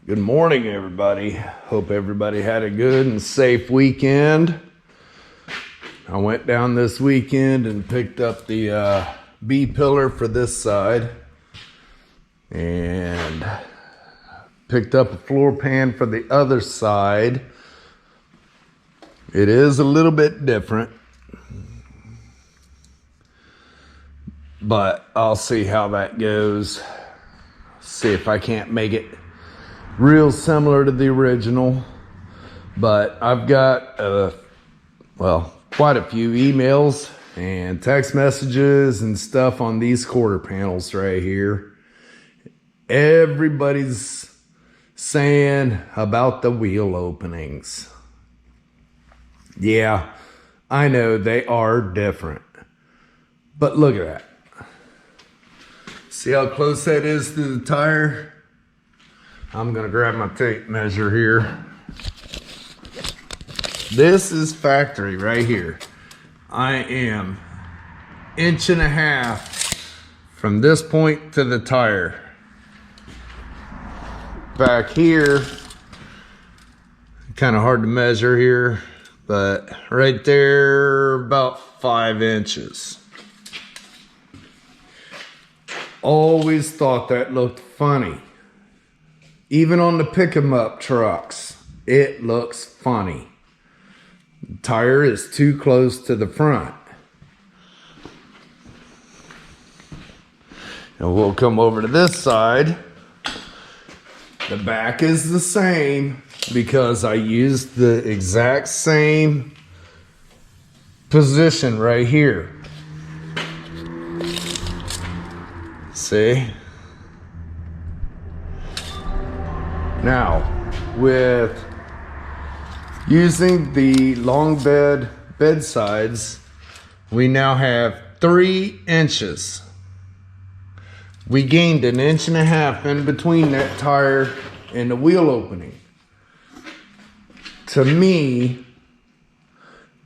Good morning, everybody. Hope everybody had a good and safe weekend. I went down this weekend and picked up the B pillar for this side and picked up a floor pan for the other side. It is a little bit different, but I'll see how that goes. See if I can't make it real similar to the original. But I've got quite a few emails and text messages and stuff on these quarter panels right here. Everybody's saying about the wheel openings. Yeah, I know they are different, but look at that. See how close that is to the tire? I'm gonna grab my tape measure here. This is factory right here. I am 1.5 inches from this point to the tire. Back here, kind of hard to measure here, but right there, about 5 inches. Always thought that looked funny. Even on the pick 'em up trucks, it looks funny. The tire is too close to the front. And we'll come over to this side. The back is the same because I used the exact same position right here. See? Now, with using the long bed sides, we now have 3 inches. We gained 1.5 inches in between that tire and the wheel opening. To me,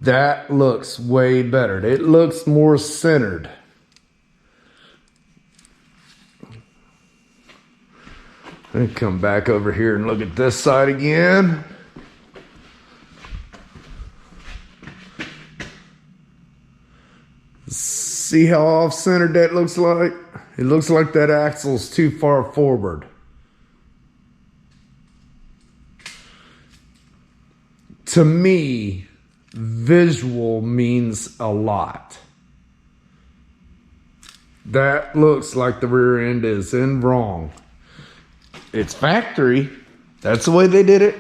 that looks way better. It looks more centered. Let me come back over here and look at this side again. See how off-centered that looks like? It looks like that axle's too far forward. To me, visual means a lot. That looks like the rear end is in wrong. It's factory. That's the way they did it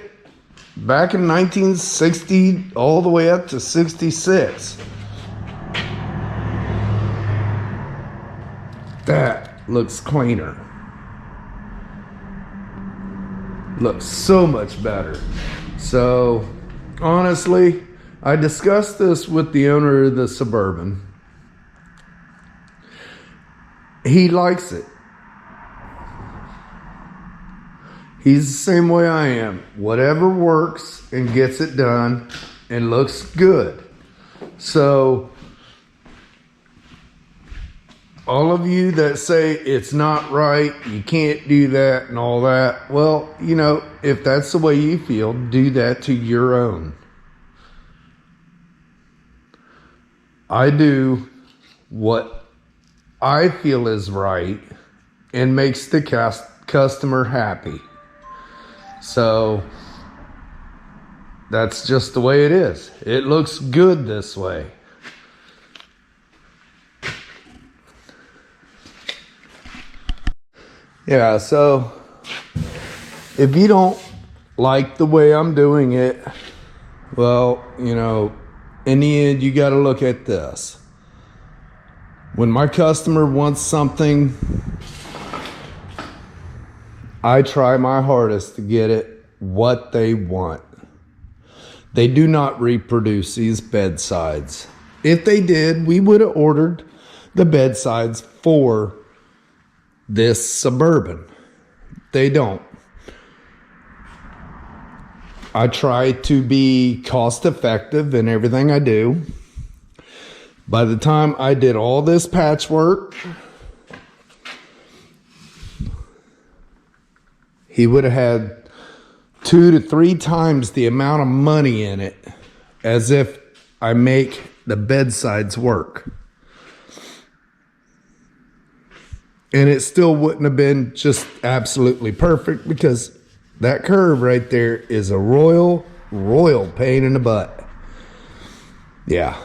back in 1960 all the way up to 66. That looks cleaner. Looks so much better. So honestly, I discussed this with the owner of the Suburban. He likes it. He's the same way I am. Whatever works and gets it done and looks good. So, all of you that say it's not right, you can't do that and all that, well, you know, if that's the way you feel, do that to your own. I do what I feel is right and makes the customer happy. So that's just the way it is. It looks good this way. Yeah, so if you don't like the way I'm doing it, well, you know, in the end, you got to look at this. When my customer wants something, I try my hardest to get it what they want. They do not reproduce these bed sides. If they did, we would have ordered the bed sides for this Suburban. They don't. I try to be cost effective in everything I do. By the time I did all this patchwork, he would have had 2 to 3 times the amount of money in it as if I make the bedsides work. And it still wouldn't have been just absolutely perfect because that curve right there is a royal pain in the butt. Yeah.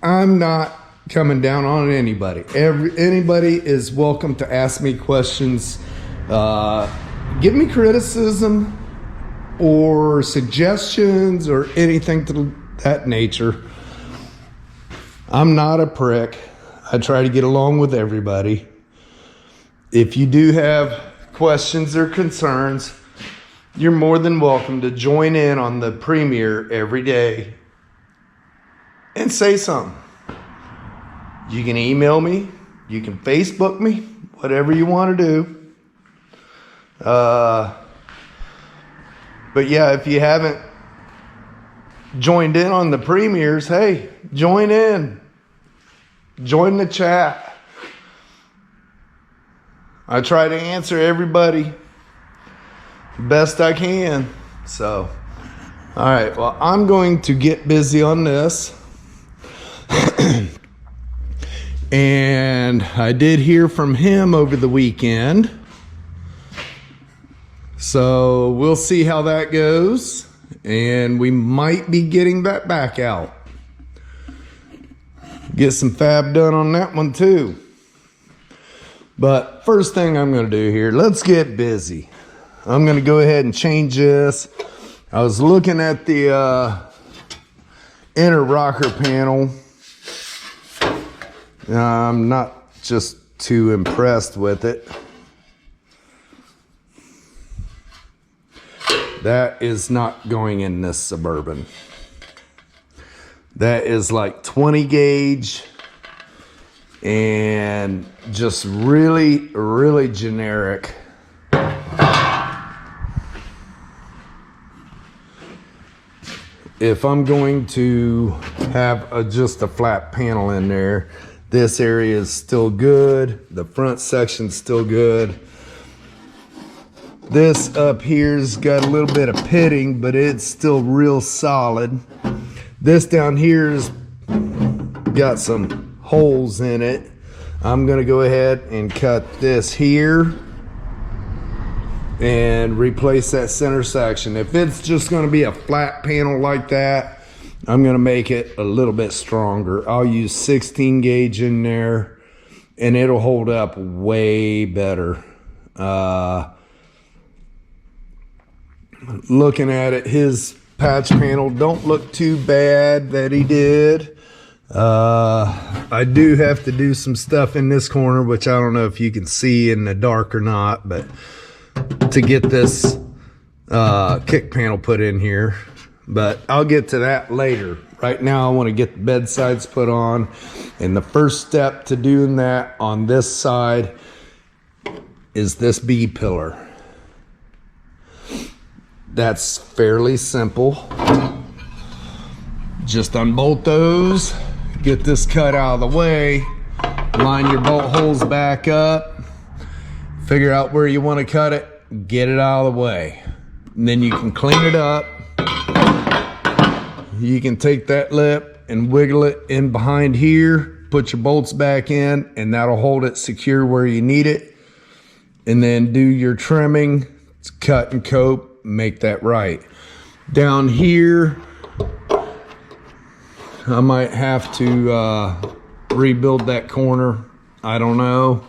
I'm not coming down on anybody. Anybody is welcome to ask me questions. Give me criticism or suggestions or anything to that nature. I'm not a prick. I try to get along with everybody. If you do have questions or concerns, you're more than welcome to join in on the premiere every day and say something. You can email me, you can Facebook me, whatever you want to do. But yeah, if you haven't joined in on the premieres, hey, join in. Join the chat. I try to answer everybody best I can. So, all right, well, I'm going to get busy on this. And I did hear from him over the weekend. So we'll see how that goes. And we might be getting that back out. Get some fab done on that one too. But first thing I'm going to do here, let's get busy. I'm going to go ahead and change this. I was looking at the inner rocker panel. I'm not just too impressed with it. That is not going in this Suburban. That is like 20 gauge and just really generic. If I'm going to have just a flat panel in there, this area is still good. The front section's still good. This up here's got a little bit of pitting, but it's still real solid. This down here's got some holes in it. I'm gonna go ahead and cut this here and replace that center section. If it's just gonna be a flat panel like that, I'm gonna make it a little bit stronger. I'll use 16 gauge in there and it'll hold up way better. Looking at it, his patch panel don't look too bad that he did. I do have to do some stuff in this corner, which I don't know if you can see in the dark or not, but to get this kick panel put in here. But I'll get to that later. Right now I want to get the bed sides put on, and the first step to doing that on this side is this B pillar. That's fairly simple. Just unbolt those, get this cut out of the way, line your bolt holes back up, figure out where you want to cut it, get it out of the way. And then you can clean it up. You can take that lip and wiggle it in behind here, put your bolts back in, and that'll hold it secure where you need it. And then do your trimming, cut and coat, make that right. Down here, I might have to rebuild that corner. I don't know.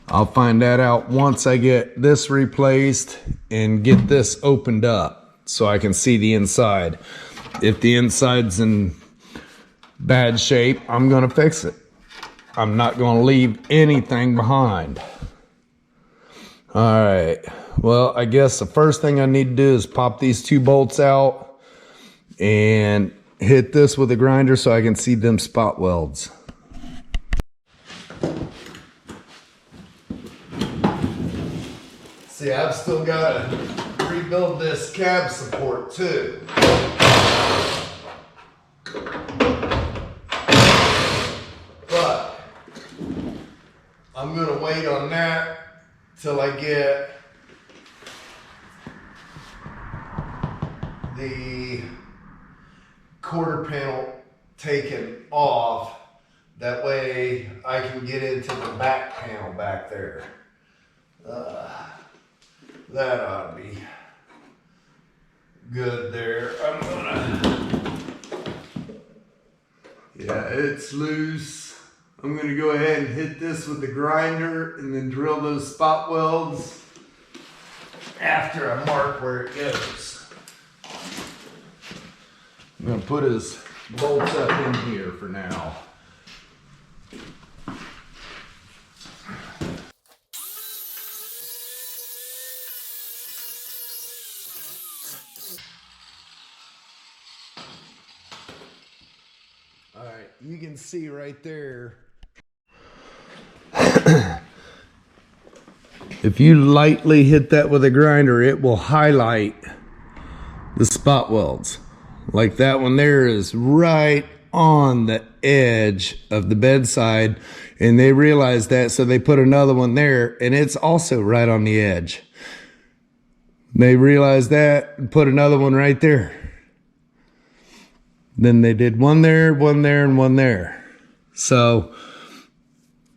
I'll find that out once I get this replaced and get this opened up so I can see the inside. If the inside's in bad shape, I'm gonna fix it. I'm not gonna leave anything behind. All right, well, I guess the first thing I need to do is pop these 2 bolts out and hit this with a grinder so I can see them spot welds. See, I've still got to rebuild this cab support too. But I'm going to wait on that till I get the quarter panel taken off. That way I can get into the back panel back there. That ought to be good there. I'm gonna, yeah, it's loose. I'm gonna go ahead and hit this with the grinder and then drill those spot welds after I mark where it goes. I'm gonna put his bolts up in here for now. All right, you can see right there. If you lightly hit that with a grinder, it will highlight the spot welds. Like that one there is right on the edge of the bedside, and they realized that, so they put another one there, and it's also right on the edge. They realized that and put another one right there. Then they did one there, and one there. So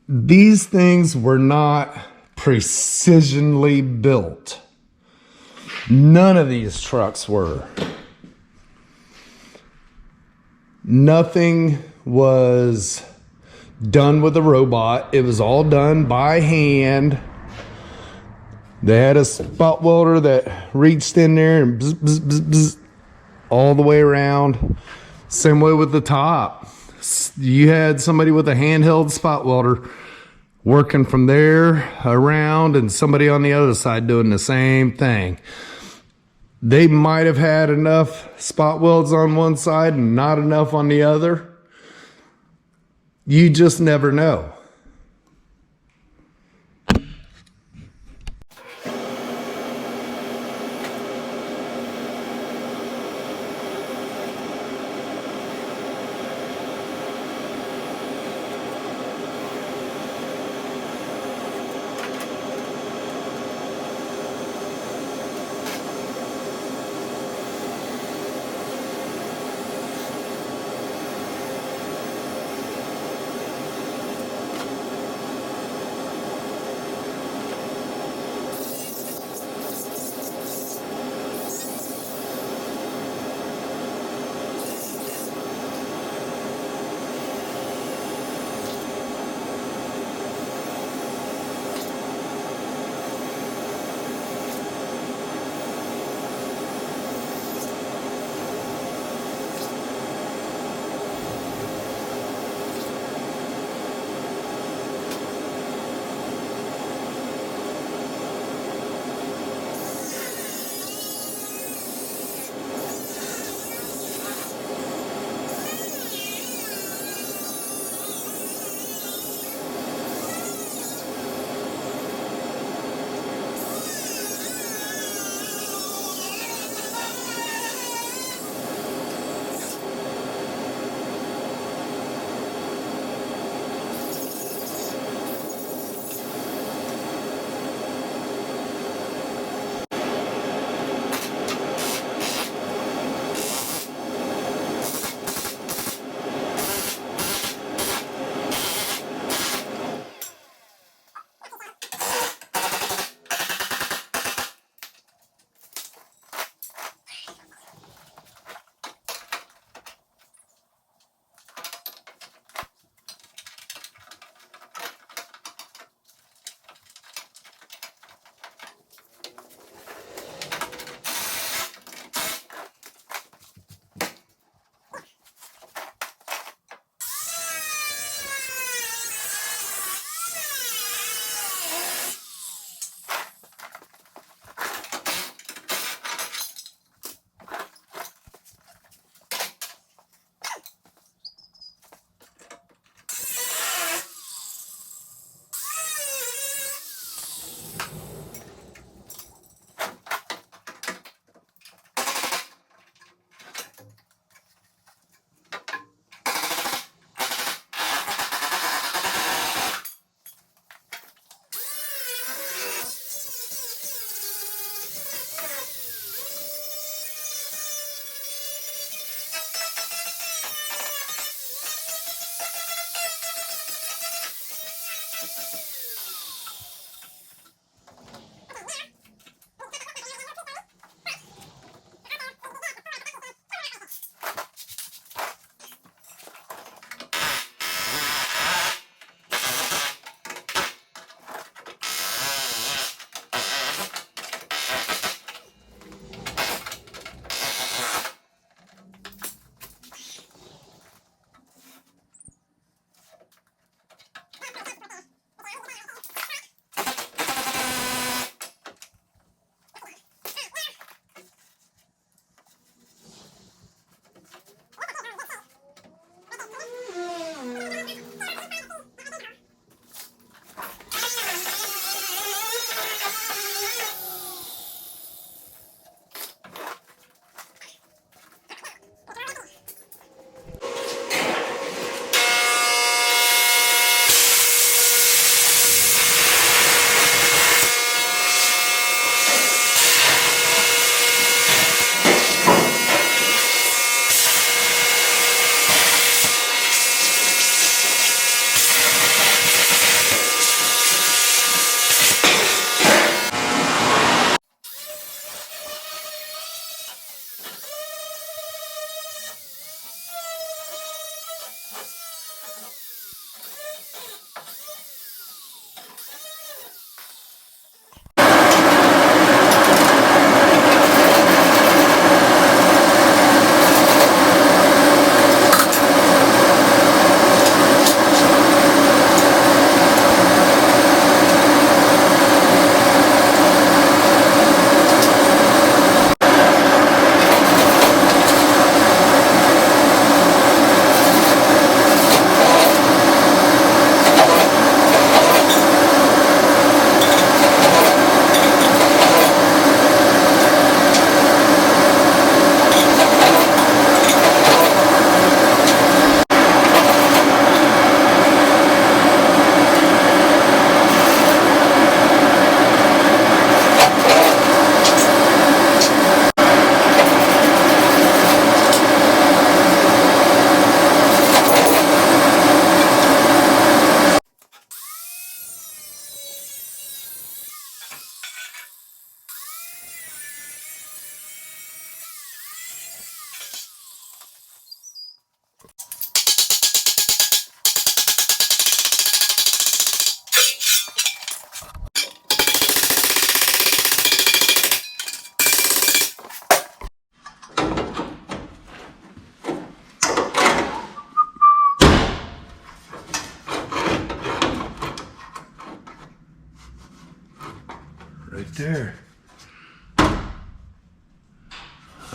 these things were not precisionally built. None of these trucks were. Nothing was done with a robot. It was all done by hand. They had a spot welder that reached in there and bzz, bzz, bzz, bzz, all the way around. Same way with the top. You had somebody with a handheld spot welder working from there around, and somebody on the other side doing the same thing. They might have had enough spot welds on one side and not enough on the other. You just never know.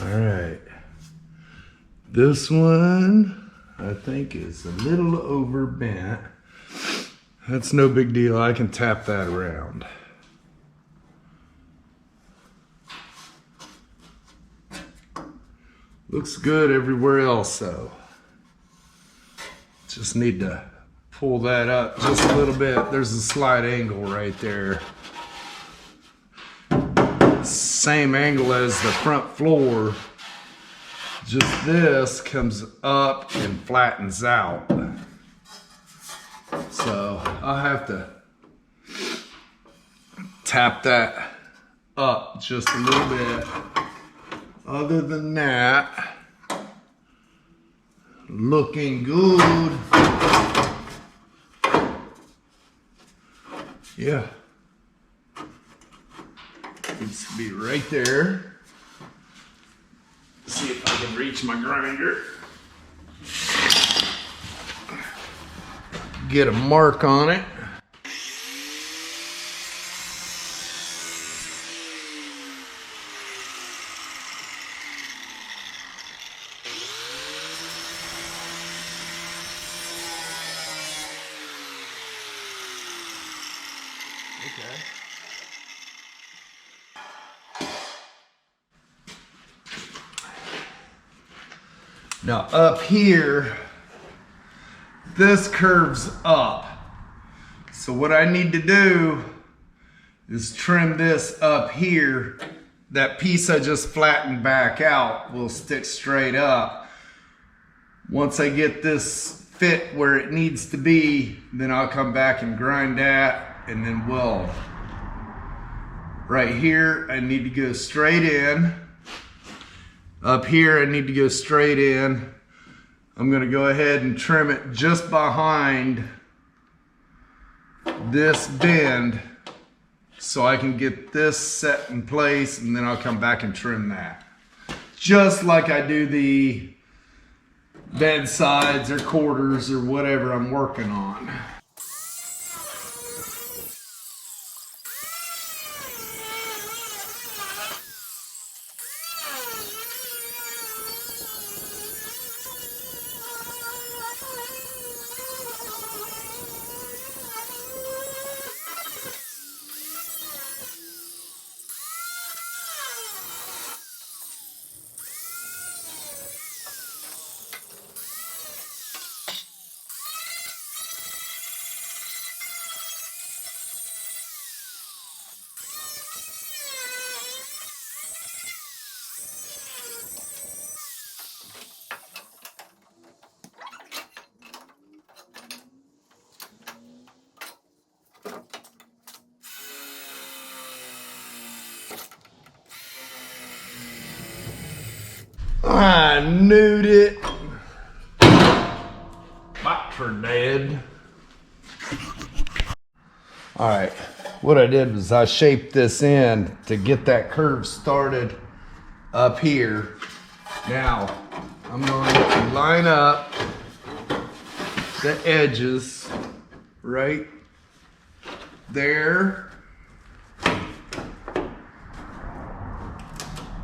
All right. This one, I think, is a little over bent. That's no big deal. I can tap that around. Looks good everywhere else, though. Just need to pull that up just a little bit. There's a slight angle right there. Same angle as the front floor. Just this comes up and flattens out. So I'll have to tap that up just a little bit. Other than that, looking good. Yeah. Needs to be right there. See if I can reach my grinder. Get a mark on it. Okay. Now up here, this curves up. So what I need to do is trim this up here. That piece I just flattened back out will stick straight up. Once I get this fit where it needs to be, then I'll come back and grind that and then weld. Right here, I need to go straight in. Up here, I need to go straight in. I'm gonna go ahead and trim it just behind this bend so I can get this set in place, and then I'll come back and trim that. Just like I do the bed sides or quarters or whatever I'm working on. I knew it. Back for dead. All right, what I did was I shaped this in to get that curve started up here. Now, I'm going to line up the edges right there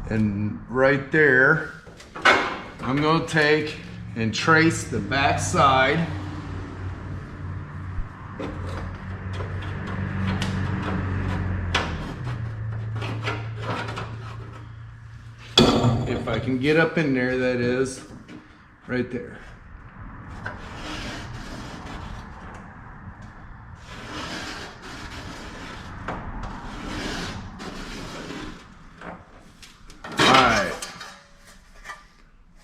and right there. I'm going to take and trace the back side. If I can get up in there, that is, right there. All right.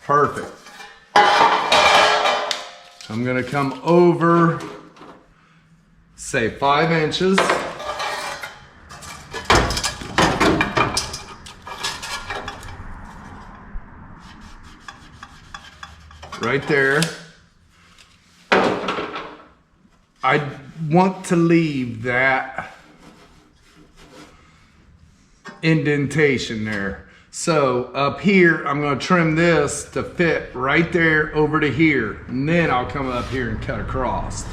Perfect. I'm going to come over, say 5 inches. Right there. I want to leave that indentation there. So up here, I'm going to trim this to fit right there over to here. And then I'll come up here and cut across.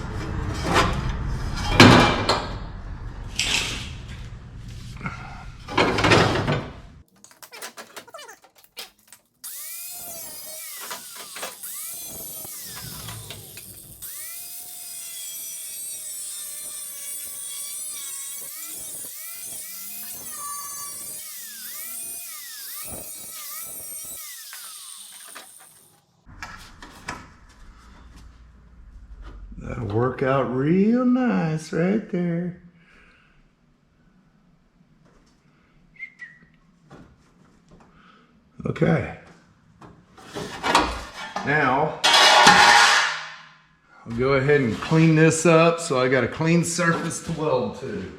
That'll work out real nice right there. Okay. Now, I'll go ahead and clean this up so I got a clean surface to weld to.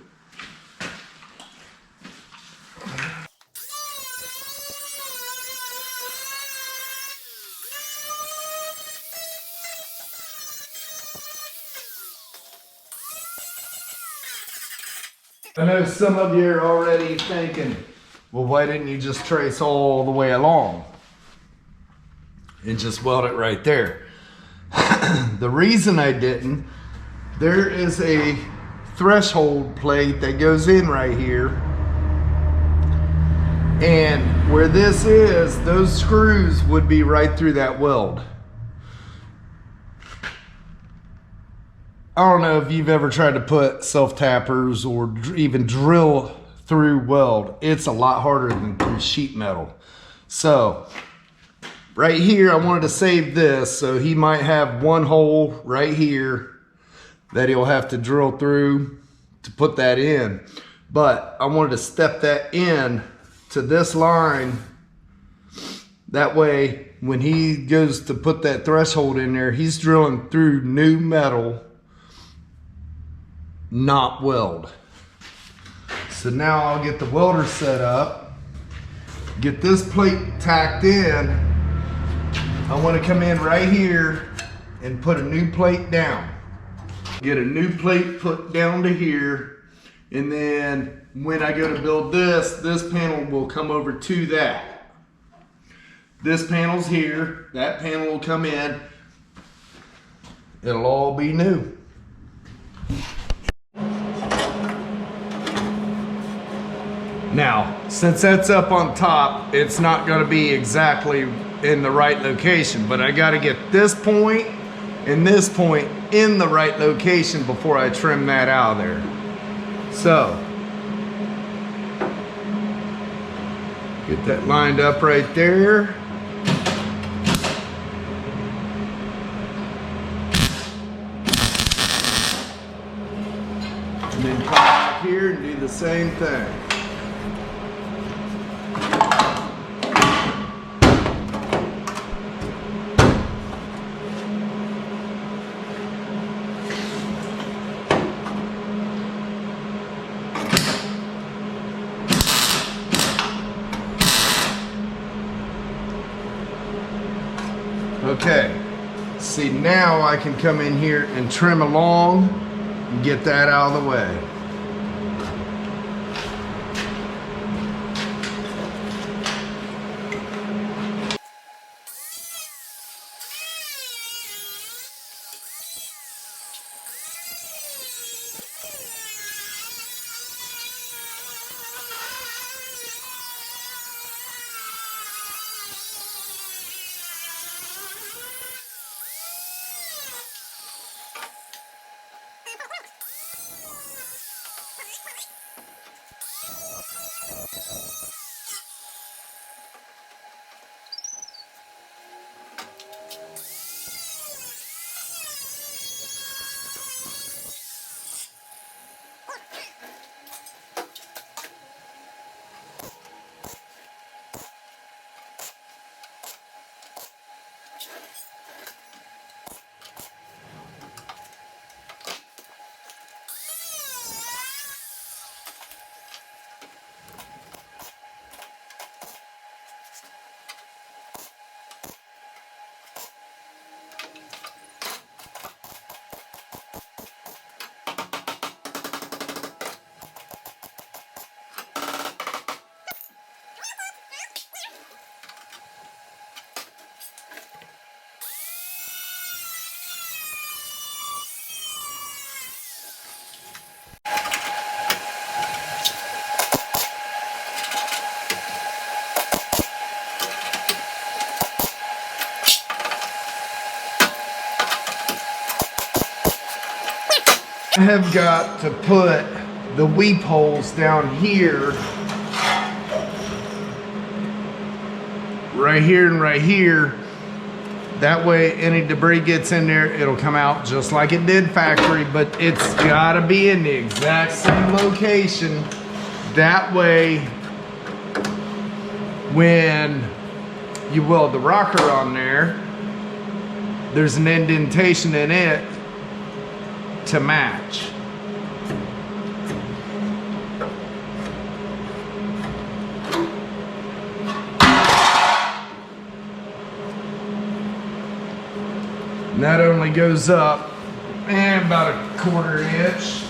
I know some of you are already thinking, well, why didn't you just trace all the way along and just weld it right there? The reason I didn't, there is a threshold plate that goes in right here, and where this is, those screws would be right through that weld. I don't know if you've ever tried to put self-tappers or even drill through weld. It's a lot harder than through sheet metal. So right here, I wanted to save this, so he might have one hole right here that he'll have to drill through to put that in. But I wanted to step that in to this line. That way, when he goes to put that threshold in there, he's drilling through new metal, not weld. So now I'll get the welder set up, get this plate tacked in. I want to come in right here and put a new plate down. Get a new plate put down to here, and then when I go to build this panel will come over to that. This panel's here, that panel will come in. It'll all be new. Now, since that's up on top, it's not going to be exactly in the right location, but I got to get this point and this point in the right location before I trim that out of there. So, get that lined up right there. And then come back here and do the same thing. Okay, see, now I can come in here and trim along and get that out of the way. I have got to put the weep holes down here right here and right here. That way any debris gets in there, it'll come out just like it did factory, but it's gotta be in the exact same location. That way, when you weld the rocker on there, there's an indentation in it to match. And that only goes up about a 1/4 inch.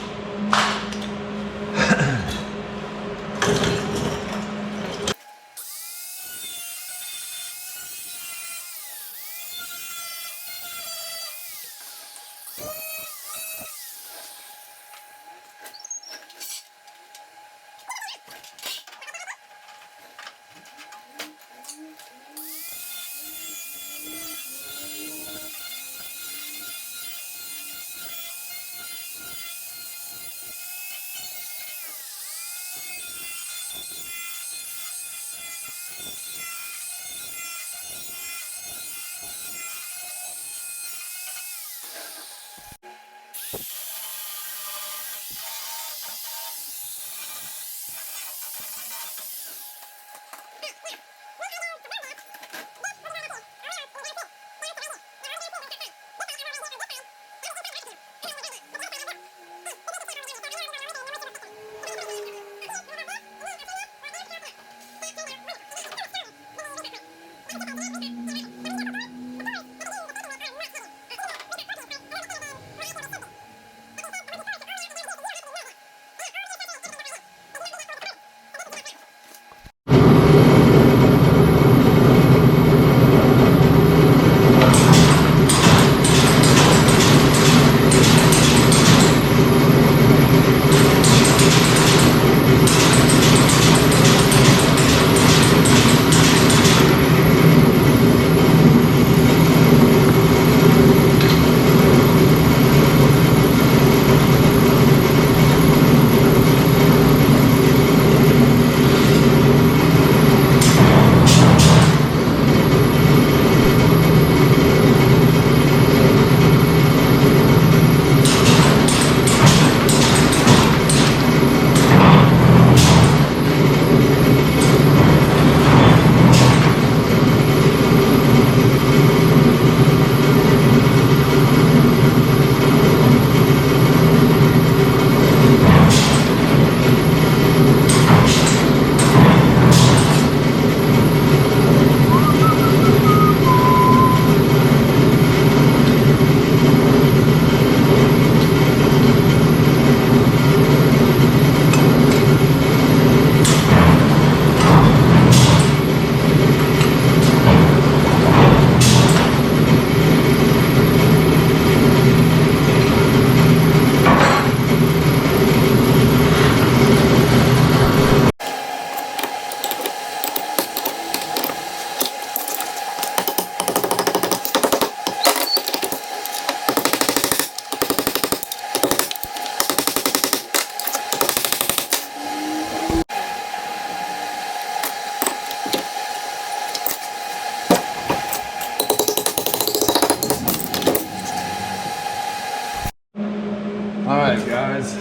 Alright guys,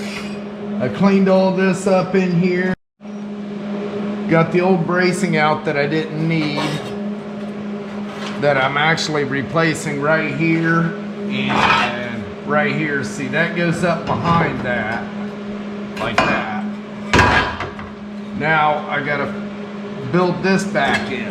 I cleaned all this up in here. Got the old bracing out that I didn't need, that I'm actually replacing right here and right here. See, that goes up behind that, like that. Now I gotta build this back in.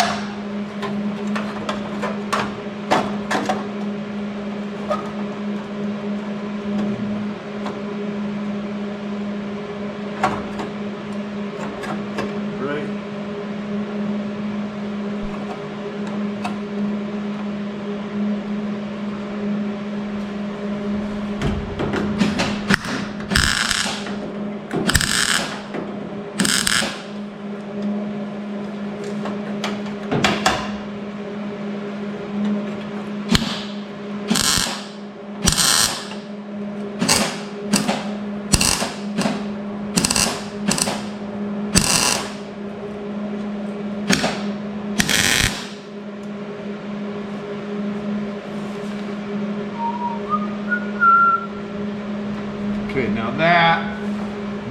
Okay, now that,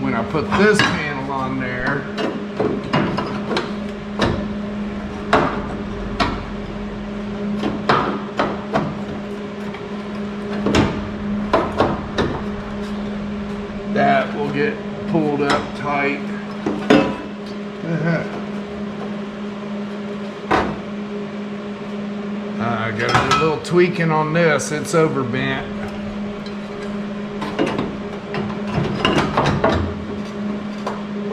when I put this panel on there, that will get pulled up tight. I got to do a little tweaking on this. It's overbent.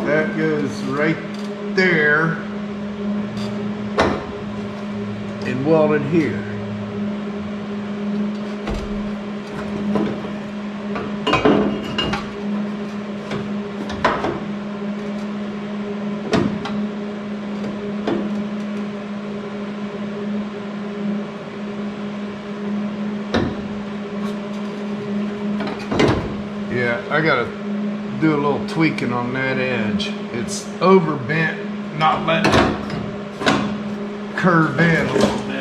That goes right there and welded here. Yeah, I gotta do a little tweaking on that edge. It's overbent, not letting it curve in a little bit.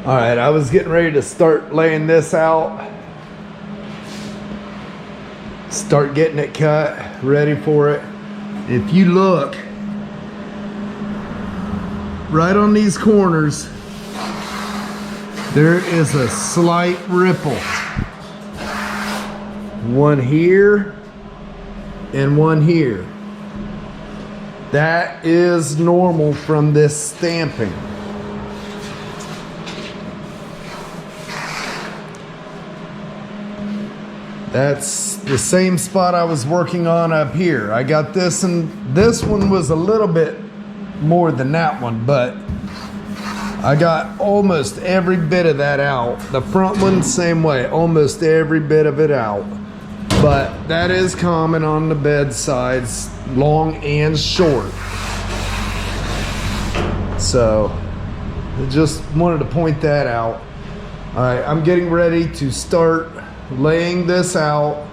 All right, I was getting ready to start laying this out. Start getting it cut, ready for it. If you look right on these corners, there is a slight ripple. One here and one here. That is normal from this stamping. That's the same spot I was working on up here. I got this, and this one was a little bit more than that one, but I got almost every bit of that out. The front one, same way, almost every bit of it out. But that is common on the bed sides, long and short. So, I just wanted to point that out. All right, I'm getting ready to start laying this out.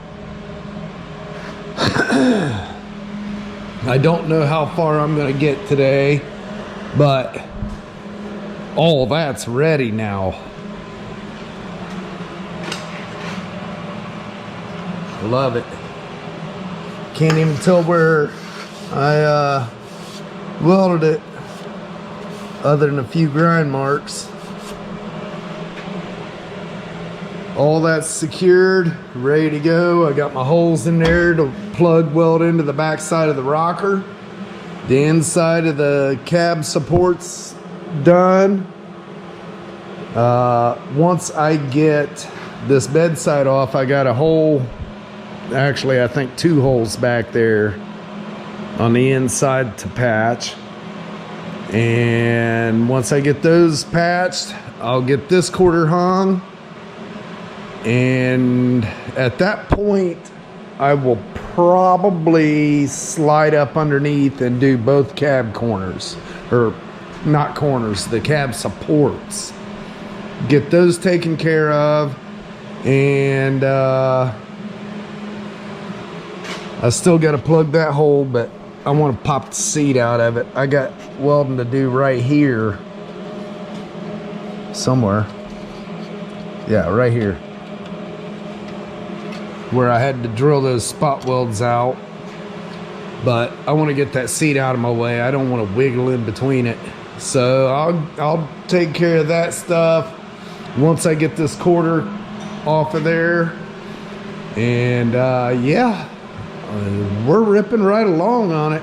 I don't know how far I'm gonna get today, but all that's ready now. Love it. Can't even tell where I welded it, other than a few grind marks. All that's secured, ready to go. I got my holes in there to plug weld into the back side of the rocker. The inside of the cab supports done. Once I get this bedside off, I got a hole, actually I think 2 holes back there on the inside to patch. And once I get those patched, I'll get this quarter hung. And at that point, I will probably slide up underneath and do both cab corners, or not corners, the cab supports. Get those taken care of. And I still got to plug that hole, but I want to pop the seat out of it. I got welding to do right here somewhere. Yeah, right here, where I had to drill those spot welds out. But I want to get that seat out of my way. I don't want to wiggle in between it. So I'll take care of that stuff once I get this quarter off of there. And yeah, we're ripping right along on it.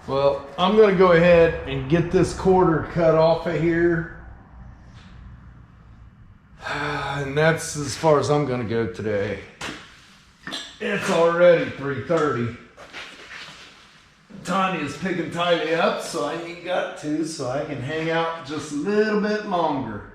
Well, I'm gonna go ahead and get this quarter cut off of here. And that's as far as I'm gonna go today. It's already 3:30. Tanya's picking Tylee up, so I ain't got to, so I can hang out just a little bit longer.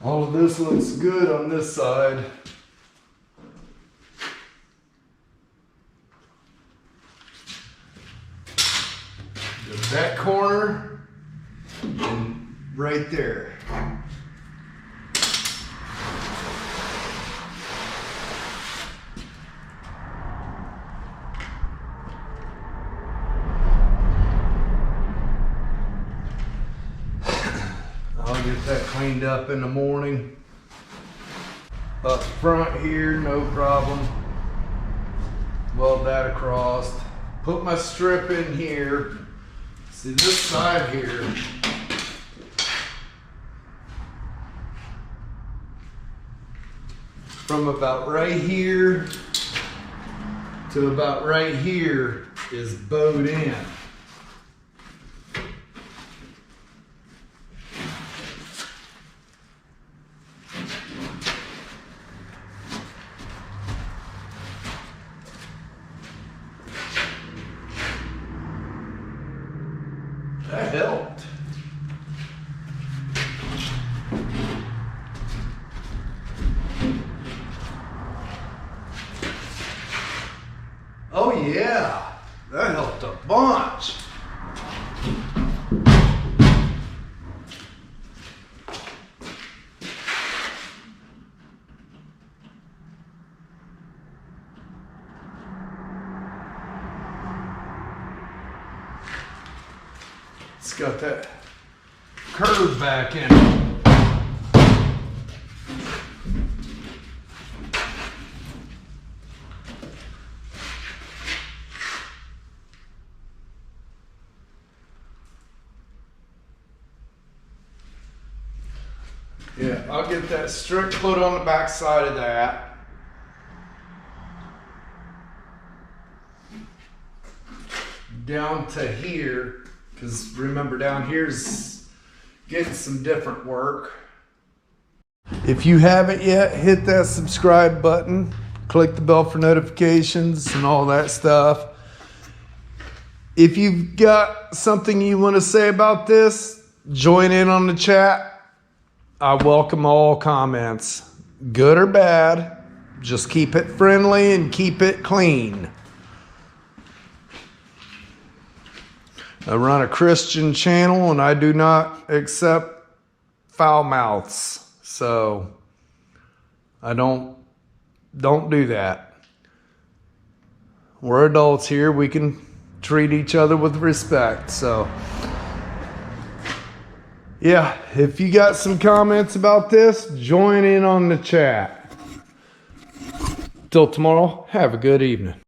All of this looks good on this side. That corner and right there. I'll get that cleaned up in the morning. Up front here, no problem. Weld that across. Put my strip in here. See this side here. From about right here to about right here is bowed in. That helped. Oh yeah, that helped a bunch. It's got that curve back in it. Yeah, I'll get that strip put on the back side of that. Down to here, because remember down here's getting some different work. If you haven't yet, hit that subscribe button, click the bell for notifications and all that stuff. If you've got something you want to say about this, join in on the chat. I welcome all comments, good or bad. Just keep it friendly and keep it clean. I run a Christian channel and I do not accept foul mouths. So I don't do that. We're adults here. We can treat each other with respect. So yeah, if you got some comments about this, join in on the chat. Till tomorrow, have a good evening.